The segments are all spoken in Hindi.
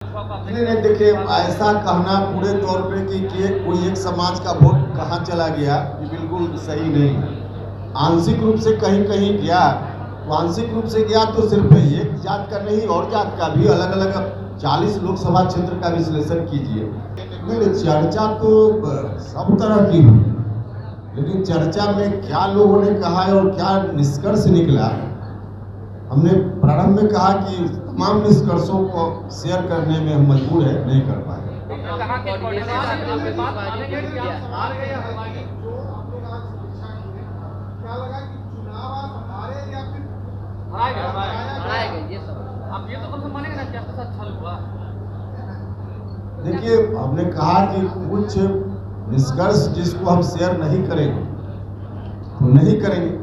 नहीं नहीं, देखिए ऐसा कहना पूरे तौर पे कि कोई एक समाज का वोट कहाँ चला गया, ये बिल्कुल सही नहीं है। आंशिक रूप से कहीं कहीं गया, तो आंशिक रूप से गया तो सिर्फ एक जात का नहीं और जात का भी अलग अलग 40 लोकसभा क्षेत्र का विश्लेषण कीजिए। नहीं, चर्चा तो सब तरह की हुई, लेकिन चर्चा में क्या लोगों ने कहा है और क्या निष्कर्ष निकला, हमने प्रारंभ में कहा कि तमाम निष्कर्षों को शेयर करने में हम मजबूर है, नहीं कर पाए। देखिए, हमने कहा कि कुछ निष्कर्ष जिसको हम शेयर नहीं करेंगे तो नहीं करेंगे,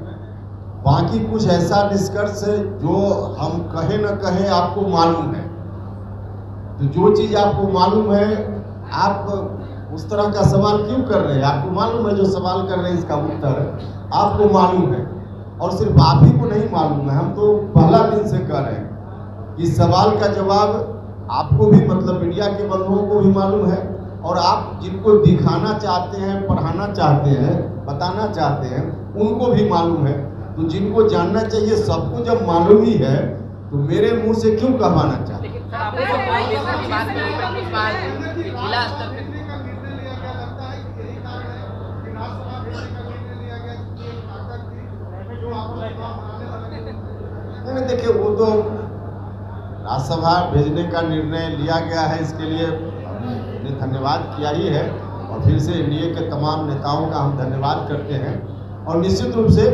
बाकी कुछ ऐसा निष्कर्ष है जो हम कहे न कहे आपको मालूम है। तो जो चीज आपको मालूम है, आप उस तरह का सवाल क्यों कर रहे हैं? आपको मालूम है जो सवाल कर रहे हैं इसका उत्तर आपको मालूम है, और सिर्फ आप ही को नहीं मालूम है, हम तो पहला दिन से कह रहे हैं कि सवाल का जवाब आपको भी, मतलब मीडिया के बंधुओं को भी मालूम है, और आप जिनको दिखाना चाहते हैं, पढ़ाना चाहते हैं, बताना चाहते हैं, उनको भी मालूम है। तो जिनको जानना चाहिए सबको जब मालूम ही है, तो मेरे मुंह से क्यों कहवाना चाहते हैं? देखिए, वो तो राज्यसभा भेजने का निर्णय लिया गया है, इसके लिए हमने धन्यवाद किया ही है, और फिर से एनडीए के तमाम नेताओं का हम धन्यवाद करते हैं। और निश्चित रूप से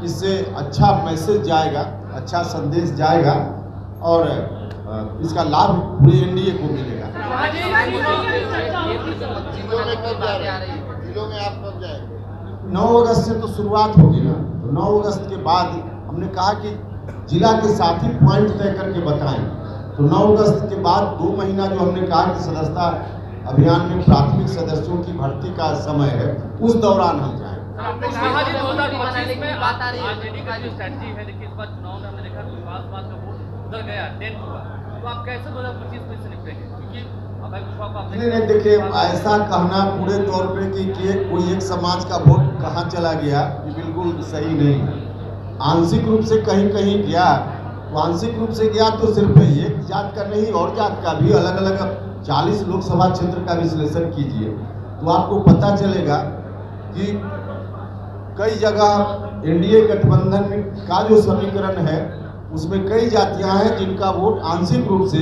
इससे अच्छा मैसेज जाएगा, अच्छा संदेश जाएगा, और इसका लाभ पूरे एनडीए को मिलेगा। 9 अगस्त से तो शुरुआत होगी ना, तो 9 अगस्त के बाद हमने कहा कि जिला के साथ ही पॉइंट तय करके बताएं। तो 9 अगस्त के बाद 2 महीना जो हमने कहा कि सदस्यता अभियान में प्राथमिक सदस्यों की भर्ती का समय है, उस दौरान हम जाएं। नहीं, देखिए ऐसा कहना पूरे तौर पे कि कोई एक समाज का वोट कहाँ चला गया, ये बिल्कुल सही नहीं है। आंशिक रूप से कहीं कहीं गया, तो आंशिक रूप से गया तो सिर्फ एक जात का नहीं और जात का भी अलग अलग 40 लोकसभा क्षेत्र का विश्लेषण कीजिए, तो आपको पता चलेगा कि कई जगह एनडीए गठबंधन का जो समीकरण है उसमें कई जातियां हैं जिनका वोट आंशिक रूप से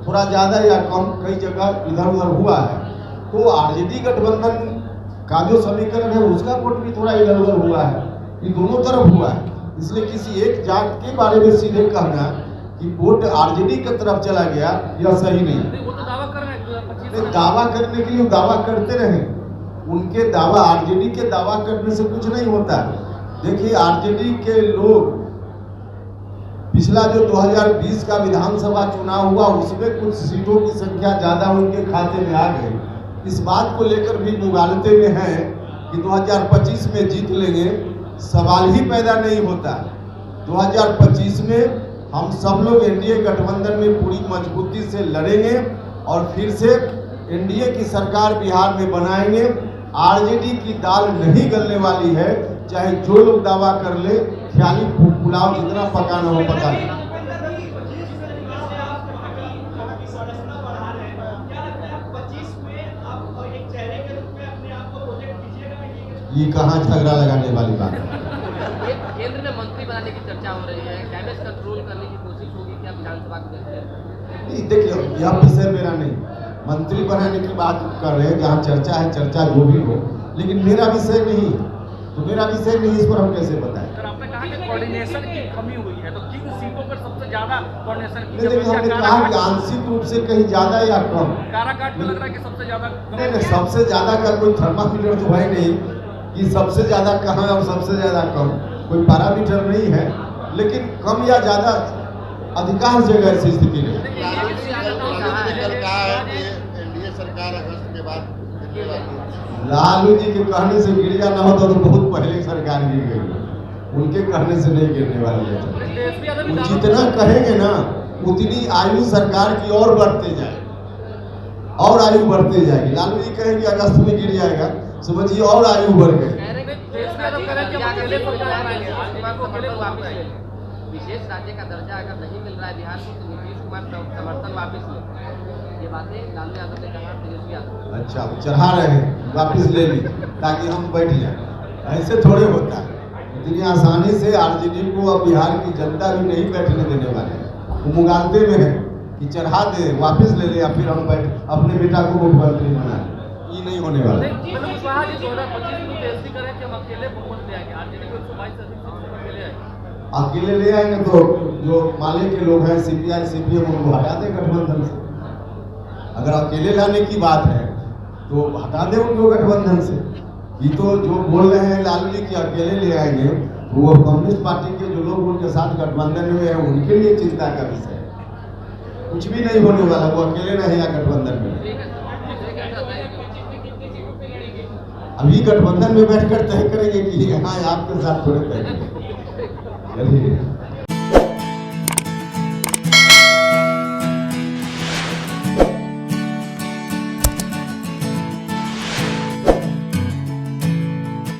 थोड़ा ज़्यादा या कम कई जगह इधर उधर हुआ है। तो आरजेडी गठबंधन का जो समीकरण है उसका वोट भी थोड़ा इधर उधर हुआ है, ये दोनों तरफ हुआ है। इसलिए किसी एक जात के बारे में सीधे कहना कि वोट आरजेडी की तरफ चला गया, यह सही नहीं है। दावा करने के लिए दावा करते रहे, उनके दावा, आरजेडी के दावा करने से कुछ नहीं होता। देखिए, आरजेडी के लोग पिछला जो 2020 का विधानसभा चुनाव हुआ उसमें कुछ सीटों की संख्या ज़्यादा उनके खाते में आ गई। इस बात को लेकर भी मुगालते में हैं कि 2025 में जीत लेंगे, सवाल ही पैदा नहीं होता। 2025 में हम सब लोग एनडीए गठबंधन में पूरी मजबूती से लड़ेंगे और फिर से एनडीए की सरकार बिहार में बनाएंगे। आरजेडी की दाल नहीं गलने वाली है, चाहे जो लोग दावा कर ले, ख्याली पुलाव जितना पकाना हो पका ले। ये कहाँ झगड़ा लगाने वाली बात है? केंद्र में मंत्री बनाने की चर्चा हो रही है, डैमेज कंट्रोल करने की कोशिश होगी, क्या विधानसभा को देखते हैं? नहीं, देखिए यह विषय मेरा नहीं, मंत्री बनाने की बात कर रहे हैं, जहाँ चर्चा है, चर्चा जो भी हो, लेकिन मेरा विषय नहीं, तो मेरा विषय नहीं, इस पर हम कैसे बताएं? सर, आपने कहा कि कोऑर्डिनेशन की कमी हुई है, तो किन सीटों पर सबसे ज्यादा कोऑर्डिनेशन की? लेकिन हमने कहा कि आंशिक रूप से कहीं ज्यादा या कम। काराकाट में लग रहा है कि सबसे ज्यादा। नहीं, सबसे ज्यादा का कोई थर्मामीटर तो है नहीं कि सबसे ज्यादा कहाँ और सबसे ज्यादा कम, कोई पैरामीटर नहीं है, लेकिन कम या ज्यादा अधिकांश जगह ऐसी स्थिति नहीं। लालू जी के कहने से गिरिया ना होता तो बहुत पहले सरकार गिर गई, उनके कहने से नहीं गिरने वाली है। जितना कहेंगे ना उतनी आयु सरकार की और बढ़ते जाए। और आयु बढ़ती जाएगी। लालू जी कहेंगे अगस्त में गिर जाएगा, समझिए और आयु बढ़ गई। कह रहे हैं कि देश में तो कह रहे हैं कि हम अकेले को वापस ले लें। विशेष राज्य का दर्जा अगर नहीं मिल रहा है बिहार को तो नीतीश कुमार समर्थन वापस ले। ये बातें लालू यादव ने कहा, तेजस्वी यादव। अच्छा, चढ़ा रहे हैं वापिस ले ली ताकि हम बैठ जाए, ऐसे थोड़े होता है। इतनी आसानी से आरजेडी को अब बिहार की जनता भी नहीं बैठने देने वाले, वो मुगालते में है कि चढ़ा दे वापस ले ले या फिर हम बैठ अपने बेटा को मुख्यमंत्री बना, ये नहीं होने वाला। कुशवाहा जी 2025 में तेजस्वी करें कि हम अकेले बहुमत ले आएंगे, आरजेडी को 122 से अधिक अकेले आएंगे। अकेले ले आएंगे तो जो माले के लोग हैं सीपीआई सीपीएम उनको हटा दे गठबंधन से। अगर अकेले लाने की बात है तो हटा दे उनको गठबंधन से। ये तो जो बोल रहे हैं लालू जी की अकेले ले आएंगे, वो कम्युनिस्ट पार्टी के जो लोग उनके साथ गठबंधन में है उनके लिए चिंता का विषय है। कुछ भी नहीं होने वाला, वो अकेले रहेगा गठबंधन में। अभी गठबंधन में बैठकर तय करेंगे कि हाँ आपके साथ थोड़े तय। चलिए।